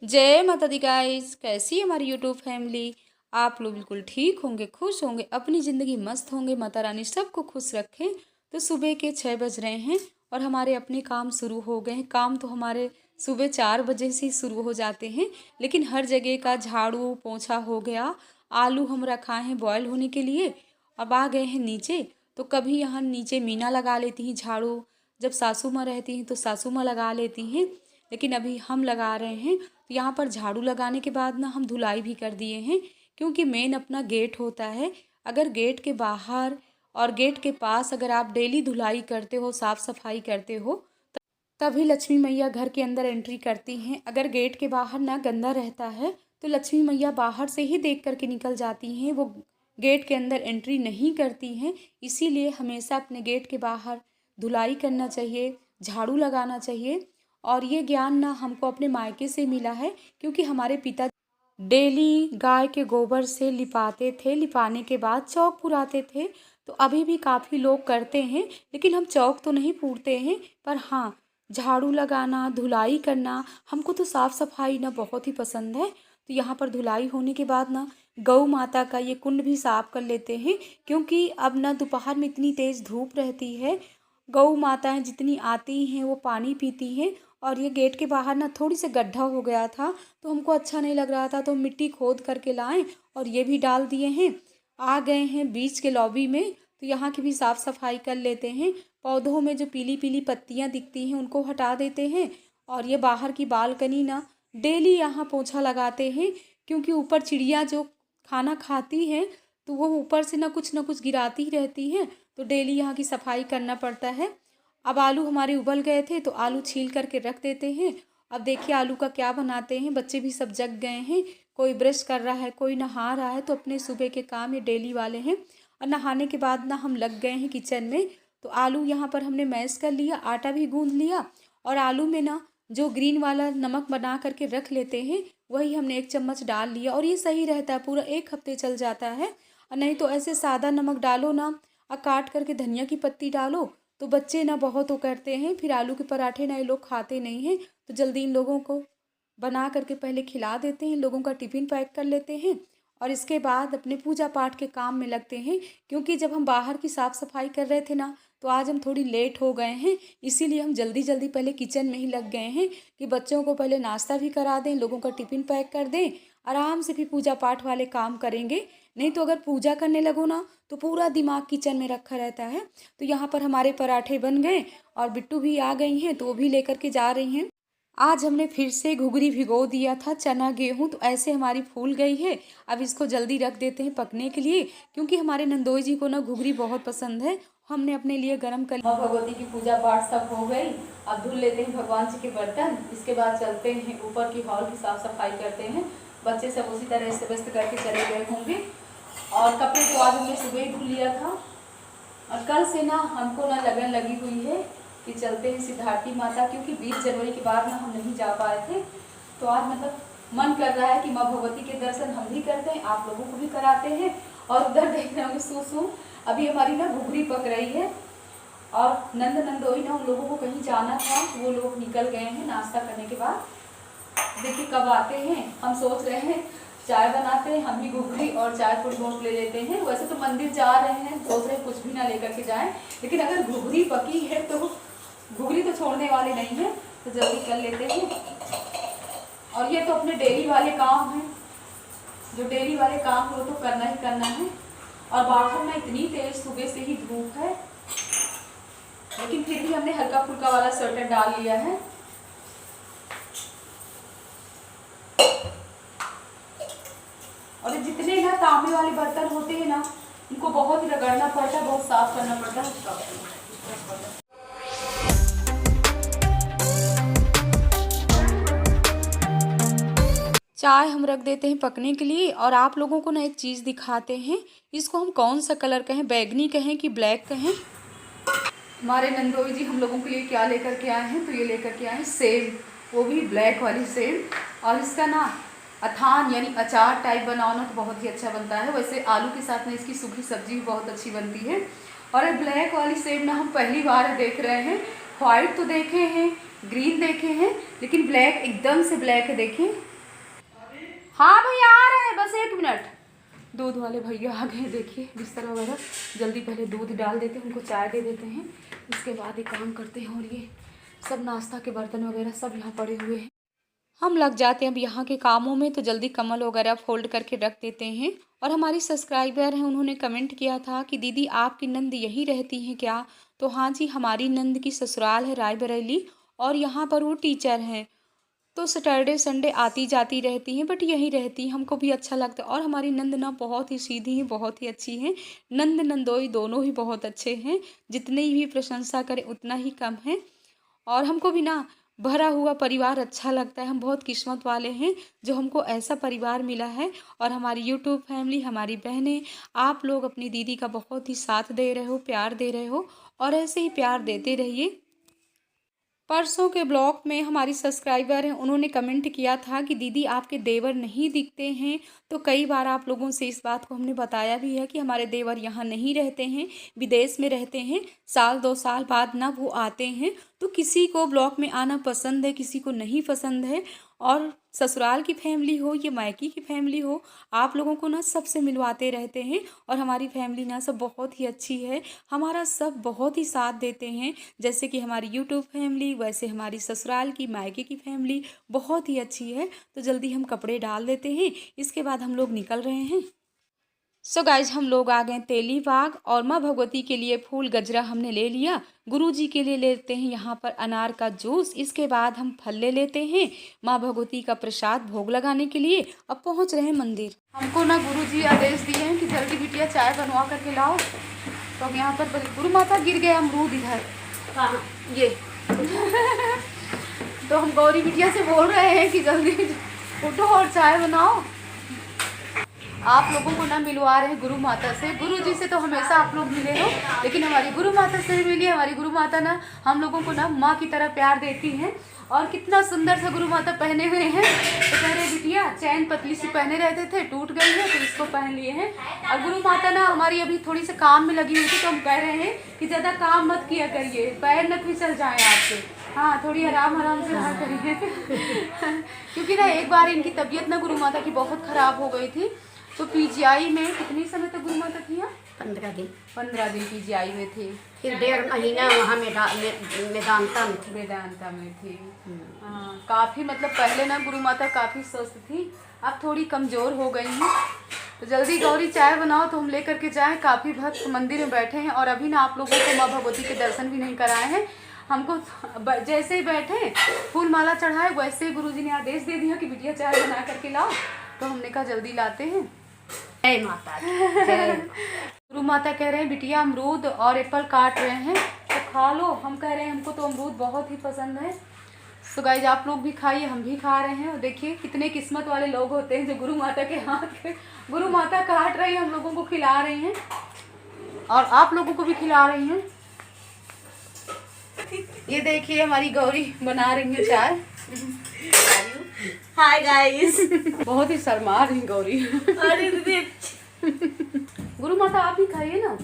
जय माता दी गाइस। कैसी है हमारी यूट्यूब फैमिली। आप लोग बिल्कुल ठीक होंगे, खुश होंगे, अपनी ज़िंदगी मस्त होंगे। माता रानी सबको खुश रखें। तो सुबह के 6 बज रहे हैं और हमारे अपने काम शुरू हो गए हैं। काम तो हमारे सुबह 4 बजे से ही शुरू हो जाते हैं, लेकिन हर जगह का झाड़ू पोछा हो गया। आलू हम रखा है बॉयल होने के लिए। अब आ गए हैं नीचे, तो कभी यहाँ नीचे मीना लगा लेती हैं झाड़ू। जब सासू माँ रहती हैं तो सासू माँ लगा लेती हैं, लेकिन अभी हम लगा रहे हैं। तो यहाँ पर झाड़ू लगाने के बाद ना हम धुलाई भी कर दिए हैं, क्योंकि मेन अपना गेट होता है। अगर गेट के बाहर और गेट के पास अगर आप डेली धुलाई करते हो, साफ़ सफाई करते हो, तभी लक्ष्मी मैया घर के अंदर एंट्री करती हैं। अगर गेट के बाहर ना गंदा रहता है तो लक्ष्मी मैया बाहर से ही देख करके निकल जाती हैं, वो गेट के अंदर एंट्री नहीं करती हैं। इसीलिए हमेशा अपने गेट के बाहर धुलाई करना चाहिए, झाड़ू लगाना चाहिए। और ये ज्ञान ना हमको अपने मायके से मिला है, क्योंकि हमारे पिता डेली गाय के गोबर से लिपाते थे, लिपाने के बाद चौक पुराते थे। तो अभी भी काफ़ी लोग करते हैं, लेकिन हम चौक तो नहीं पूरते हैं, पर हाँ, झाड़ू लगाना, धुलाई करना, हमको तो साफ़ सफाई ना बहुत ही पसंद है। तो यहाँ पर धुलाई होने के बाद ना गौ माता का ये कुंड भी साफ कर लेते हैं, क्योंकि अब ना दोपहर में इतनी तेज़ धूप रहती है। गौ माताएं जितनी आती हैं वो पानी पीती हैं। और ये गेट के बाहर ना थोड़ी सी गड्ढा हो गया था, तो हमको अच्छा नहीं लग रहा था, तो मिट्टी खोद करके लाएं और ये भी डाल दिए हैं। आ गए हैं बीच के लॉबी में, तो यहाँ की भी साफ़ सफाई कर लेते हैं। पौधों में जो पीली पीली पत्तियाँ दिखती हैं उनको हटा देते हैं। और ये बाहर की बालकनी ना डेली यहाँ पोछा लगाते हैं, क्योंकि ऊपर चिड़िया जो खाना खाती हैं तो वो ऊपर से ना कुछ गिराती ही रहती हैं। तो डेली यहाँ की सफाई करना पड़ता है। अब आलू हमारे उबल गए थे तो आलू छील करके रख देते हैं। अब देखिए आलू का क्या बनाते हैं। बच्चे भी सब जग गए हैं, कोई ब्रश कर रहा है, कोई नहा रहा है। तो अपने सुबह के काम ये डेली वाले हैं। और नहाने के बाद ना हम लग गए हैं किचन में। तो आलू यहाँ पर हमने मैश कर लिया, आटा भी गूंद लिया। और आलू में ना जो ग्रीन वाला नमक बना करके रख लेते हैं, वही हमने 1 चम्मच डाल लिया। और ये सही रहता है, पूरा 1 हफ्ते चल जाता है। और नहीं तो ऐसे सादा नमक डालो ना, और काट करके धनिया की पत्ती डालो, तो बच्चे ना बहुत वो करते हैं। फिर आलू के पराठे ना ये लोग खाते नहीं हैं। तो जल्दी इन लोगों को बना करके पहले खिला देते हैं, इन लोगों का टिफ़िन पैक कर लेते हैं। और इसके बाद अपने पूजा पाठ के काम में लगते हैं, क्योंकि जब हम बाहर की साफ़ सफाई कर रहे थे ना, तो आज हम थोड़ी लेट हो गए हैं। इसीलिए हम जल्दी जल्दी पहले किचन में ही लग गए हैं, कि बच्चों को पहले नाश्ता भी करा दें, लोगों का टिफ़िन पैक कर दें, आराम से फिर पूजा पाठ वाले काम करेंगे। नहीं तो अगर पूजा करने लगो ना तो पूरा दिमाग किचन में रखा रहता है। तो यहाँ पर हमारे पराठे बन गए और बिट्टू भी आ गई हैं, तो वो भी लेकर के जा रही हैं। आज हमने फिर से घुघरी भिगो दिया था, चना गेहूँ, तो ऐसे हमारी फूल गई है। अब इसको जल्दी रख देते हैं पकने के लिए, क्योंकि हमारे नंदोई जी को ना घुघरी बहुत पसंद है। हमने अपने लिए गरम कर लिया। भगवती की पूजा पाठ सब हो गई। अब धुल लेते हैं भगवान जी के बर्तन। इसके बाद चलते हैं ऊपर की हॉल की साफ सफाई करते हैं। बच्चे सब उसी तरह से व्यस्त करके चले गए होंगे। और कपड़े तो आज हमने सुबह ही धुल लिया था। और कल से ना हमको ना लगन लगी हुई है कि चलते हैं सिद्धार्थी माता, क्योंकि 20 जनवरी के बाद ना हम नहीं जा पाए थे। तो आज मतलब मन कर रहा है कि माँ भगवती के दर्शन हम भी करते हैं, आप लोगों को भी कराते हैं। और उधर देख रहे होंगे सूसू, अभी हमारी ना घुघरी पक रही है। और नंदोई ना उन लोगों को कहीं जाना था, वो लोग निकल गए हैं नाश्ता करने के बाद। देखिए कब आते हैं। हम सोच रहे हैं चाय बनाते हैं, हम भी घुघरी और चाय थोड़ी बहुत ले लेते हैं। वैसे तो मंदिर जा रहे हैं, सोच रहे हैं कुछ भी ना लेकर के जाएं, लेकिन अगर घुघरी पकी है तो घुघरी तो छोड़ने वाले नहीं है, तो जल्दी कर लेते हैं। और ये तो अपने डेली वाले काम हैं, जो डेली वाले काम हो तो करना ही करना है। और बाहर में इतनी तेज सुबह से ही धूप है, लेकिन फिर भी हमने हल्का फुल्का वाला स्वेटर डाल लिया है। और जितने ना तांबे वाले बर्तन होते हैं ना, उनको बहुत ही रगड़ना पड़ता है, बहुत साफ करना पड़ता है। चाय हम रख देते हैं पकने के लिए। और आप लोगों को ना एक चीज़ दिखाते हैं, इसको हम कौन सा कलर कहें, बैगनी कहें कि ब्लैक कहें। हमारे नंदोई जी हम लोगों के लिए क्या लेकर के आए हैं, तो ये लेकर के आए हैं सेब, वो भी ब्लैक वाली सेब। और इसका ना अथान यानी अचार टाइप बनाओ ना तो बहुत ही अच्छा बनता है। वैसे आलू के साथ में इसकी सूखी सब्जी भी बहुत अच्छी बनती है। और ब्लैक वाली सेब ना हम पहली बार देख रहे हैं। वाइट तो देखे हैं, ग्रीन देखे हैं, लेकिन ब्लैक एकदम से ब्लैक है। देखें हाँ भैया आ रहे हैं, बस 1 मिनट। दूध वाले भैया आ गए, देखिए बिस्तर वगैरह। जल्दी पहले दूध डाल देते हैं, उनको चाय दे देते हैं, इसके बाद ही काम करते हैं। और ये सब नाश्ता के बर्तन वगैरह सब यहाँ पड़े हुए हैं। हम लग जाते हैं अब यहाँ के कामों में, तो जल्दी कमल वगैरह फोल्ड करके रख देते हैं। और हमारी सब्सक्राइबर हैं, उन्होंने कमेंट किया था कि दीदी आपकी नंद यहीं रहती हैं क्या? तो हाँ जी, हमारी नंद की ससुराल है रायबरेली, और यहाँ पर वो टीचर हैं। तो सैटरडे संडे आती जाती रहती हैं, बट यहीं रहती हैं। हमको भी अच्छा लगता है। और हमारी नंद ना बहुत ही सीधी हैं, बहुत ही अच्छी हैं। नंद नंदोई दोनों ही बहुत अच्छे हैं, जितनी भी प्रशंसा करें उतना ही कम है। और हमको भी ना भरा हुआ परिवार अच्छा लगता है। हम बहुत किस्मत वाले हैं जो हमको ऐसा परिवार मिला है। और हमारी यूट्यूब फैमिली, हमारी बहनें, आप लोग अपनी दीदी का बहुत ही साथ दे रहे हो, प्यार दे रहे हो, और ऐसे ही प्यार देते रहिए। परसों के ब्लॉग में हमारी सब्सक्राइबर हैं, उन्होंने कमेंट किया था कि दीदी आपके देवर नहीं दिखते हैं। तो कई बार आप लोगों से इस बात को हमने बताया भी है कि हमारे देवर यहाँ नहीं रहते हैं, विदेश में रहते हैं। साल 2 साल बाद ना वो आते हैं। तो किसी को ब्लॉग में आना पसंद है, किसी को नहीं पसंद है। और ससुराल की फैमिली हो या मायके की फैमिली हो, आप लोगों को ना सबसे मिलवाते रहते हैं। और हमारी फैमिली ना सब बहुत ही अच्छी है, हमारा सब बहुत ही साथ देते हैं। जैसे कि हमारी यूट्यूब फैमिली, वैसे हमारी ससुराल की मायके की फैमिली बहुत ही अच्छी है। तो जल्दी हम कपड़े डाल देते हैं, इसके बाद हम लोग निकल रहे हैं। सो गाइज, हम लोग आ गए तेली बाग, और माँ भगवती के लिए फूल गजरा हमने ले लिया। गुरुजी के लिए लेते हैं यहाँ पर अनार का जूस। इसके बाद हम फल ले लेते हैं माँ भगवती का प्रसाद भोग लगाने के लिए। अब पहुँच रहे हैं मंदिर। हमको ना गुरुजी आदेश दिए हैं कि जल्दी बिटिया चाय बनवा करके लाओ। तो हम यहाँ पर गुरु माता गिर गया अमरूद इधर। हाँ ये तो हम गौरी बिटिया से बोल रहे हैं कि जल्दी उठो और चाय बनाओ। आप लोगों को ना मिलवा रहे हैं गुरु माता से। गुरु जी से तो हमेशा आप लोग मिले हो, लेकिन हमारी गुरु माता से भी मिलिए। हमारी गुरु माता ना हम लोगों को ना माँ की तरह प्यार देती हैं। और कितना सुंदर सा गुरु माता पहने हुए हैं। तो कह रहे बिटिया चैन पतली सी पहने रहते थे, टूट गई है, तो इसको पहन लिए हैं। और गुरु माता ना हमारी अभी थोड़ी सी काम में लगी हुई थी, तो हम कह रहे हैं कि ज़्यादा काम मत किया करिए, पैर न फिसल जाए आपसे। हाँ, थोड़ी आराम से रहा करिए क्योंकि ना एक बार इनकी तबीयत ना गुरु माता की बहुत ख़राब हो गई थी। तो पीजीआई में कितनी समय तक गुरु माता थी? 15 दिन। 15 दिन पीजीआई में थी। फिर 1.5 महीना वहाँ वेदांता में थी। हाँ, काफ़ी मतलब पहले ना गुरु माता काफ़ी स्वस्थ थी, अब थोड़ी कमज़ोर हो गई हैं। तो जल्दी गौरी चाय बनाओ तो हम ले करके जाएँ। काफ़ी भक्त मंदिर में बैठे हैं, और अभी ना आप लोगों को माँ भगवती के दर्शन भी नहीं कराए हैं। हमको जैसे ही बैठे फूल माला चढ़ाए, वैसे ही गुरुजी ने आदेश दे दिया कि बिटिया चाय बना करके लाओ। तो हमने कहा जल्दी लाते हैं। जय माता दी। गुरु माता कह रहे हैं बिटिया अमरूद और एप्पल काट रहे हैं तो खा लो। हम कह रहे हैं हमको तो अमरूद बहुत ही पसंद है। तो गाइज आप लोग भी खाइए, हम भी खा रहे हैं। और देखिए कितने किस्मत वाले लोग होते हैं जो गुरु माता के हाथ के गुरु माता काट रही हैं, हम लोगों को खिला रही हैं, और आप लोगों को भी खिला रही हैं। ये देखिए हमारी गौरी बना रही है चाय। Hi guys. बहुत ही शर्मा रही गौरी। अरे दीदी गुरु माता आप भी खाइए ना।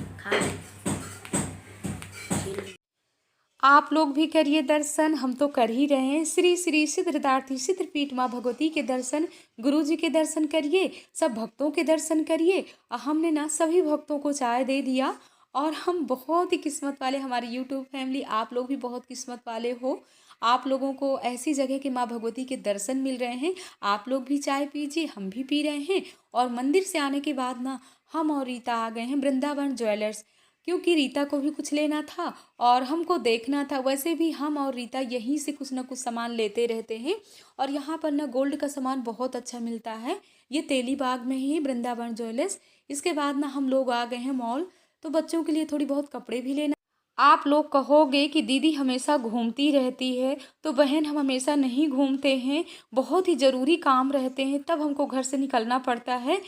आप लोग भी करिए दर्शन, हम तो कर ही रहे हैं। श्री श्री सिद्धदार्थी सिद्धपीठ माँ भगवती के दर्शन, गुरु जी के दर्शन करिए, सब भक्तों के दर्शन करिए। हमने ना सभी भक्तों को चाय दे दिया, और हम बहुत ही किस्मत वाले, हमारी यूट्यूब फैमिली आप लोग भी बहुत किस्मत वाले हो। आप लोगों को ऐसी जगह के माँ भगवती के दर्शन मिल रहे हैं। आप लोग भी चाय पीजिए, हम भी पी रहे हैं। और मंदिर से आने के बाद ना हम और रीता आ गए हैं वृंदावन ज्वेलर्स, क्योंकि रीता को भी कुछ लेना था और हमको देखना था। वैसे भी हम और रीता यहीं से कुछ ना कुछ सामान लेते रहते हैं, और यहाँ पर ना गोल्ड का सामान बहुत अच्छा मिलता है। ये तेली बाग में ही वृंदावन ज्वेलर्स। इसके बाद ना हम लोग आ गए हैं मॉल, तो बच्चों के लिए थोड़ी बहुत कपड़े भी लेना। आप लोग कहोगे कि दीदी हमेशा घूमती रहती है, तो बहन हम हमेशा नहीं घूमते हैं, बहुत ही ज़रूरी काम रहते हैं, तब हमको घर से निकलना पड़ता है।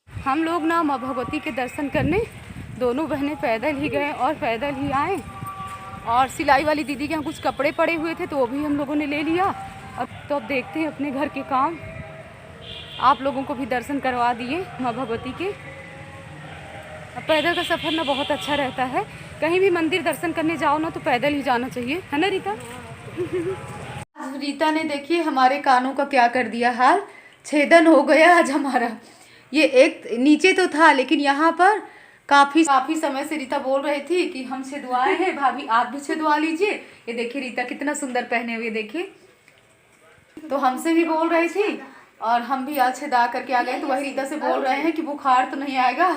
हम लोग ना माँ भगवती के दर्शन करने दोनों बहनें पैदल ही गए और पैदल ही आए। और सिलाई वाली दीदी के यहाँ कुछ कपड़े पड़े हुए थे, तो वो भी हम लोगों ने ले लिया। अब देखते हैं अपने घर के काम। आप लोगों को भी दर्शन करवा दिए माँ भगवती के। अब पैदल का सफ़र ना बहुत अच्छा रहता है। कहीं भी मंदिर दर्शन करने जाओ ना तो पैदल ही जाना चाहिए, है ना रीता? रीता ने देखिए हमारे कानों का क्या कर दिया हाल। छेदन हो गया आज हमारा। ये एक नीचे तो था, लेकिन यहाँ पर काफ़ी समय से रीता बोल रही थी कि हम छिदवाए हैं, भाभी आप भी छिदवा लीजिए। ये देखिए रीता कितना सुंदर पहने हुए, देखिए। तो हमसे भी बोल रही थी और हम भी आज छिदा करके आ गए। तो वही रीता से बोल रहे हैं कि बुखार तो नहीं आएगा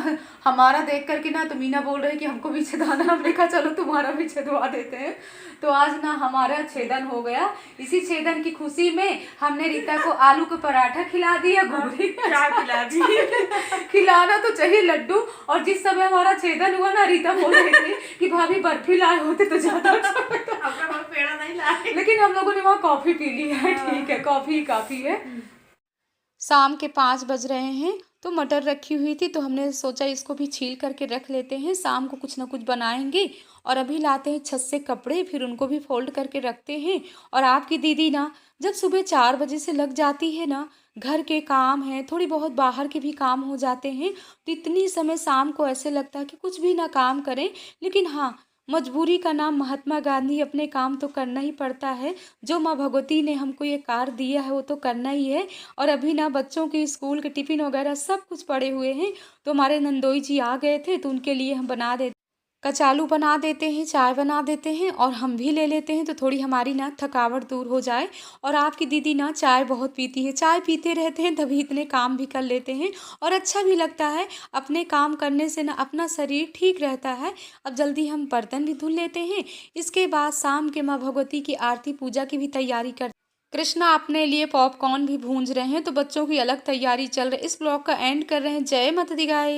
हमारा देख करके ना। तो मीना बोल रही है कि हमको भी छिदाना। हमने कहा चलो तुम्हारा भी छिदवा देते हैं। तो आज ना हमारा छेदन हो गया। इसी छेदन की खुशी में हमने रीता को आलू का पराठा खिला दिया, गोभी चाय पिला दी। खिलाना तो चाहिए लड्डू। और जिस समय हमारा छेदन हुआ ना, रीता बोल रही थी कि भाभी बर्फी लाए होते तो ज्यादा अच्छा होता। पेड़ा नहीं लाए, लेकिन हम लोगों ने वहाँ कॉफी पी ली है। ठीक है, कॉफी ही काफी है। शाम के 5 बज रहे हैं। तो मटर रखी हुई थी, तो हमने सोचा इसको भी छील करके रख लेते हैं, शाम को कुछ ना कुछ बनाएंगे। और अभी लाते हैं छत से कपड़े, फिर उनको भी फोल्ड करके रखते हैं। और आपकी दीदी ना जब सुबह 4 बजे से लग जाती है ना, घर के काम हैं, थोड़ी बहुत बाहर के भी काम हो जाते हैं, तो इतनी समय शाम को ऐसे लगता है कि कुछ भी ना काम करें। लेकिन हाँ, मजबूरी का नाम महात्मा गांधी, अपने काम तो करना ही पड़ता है। जो माँ भगवती ने हमको ये कार्य दिया है वो तो करना ही है। और अभी ना बच्चों के स्कूल के टिफ़िन वगैरह सब कुछ पड़े हुए हैं। तो हमारे नंदोई जी आ गए थे, तो उनके लिए हम बना देते, कचालू बना देते हैं, चाय बना देते हैं और हम भी ले लेते हैं, तो थोड़ी हमारी ना थकावट दूर हो जाए। और आपकी दीदी ना चाय बहुत पीती है, चाय पीते रहते हैं तभी इतने काम भी कर लेते हैं और अच्छा भी लगता है। अपने काम करने से ना अपना शरीर ठीक रहता है। अब जल्दी हम बर्तन भी धुल लेते हैं। इसके बाद शाम के माँ भगवती की आरती पूजा की भी तैयारी कर, कृष्णा अपने लिए पॉपकॉर्न भी भूंज रहे हैं, तो बच्चों की अलग तैयारी चल रही है। इस ब्लॉग का एंड कर रहे हैं। जय माता दी गाइस।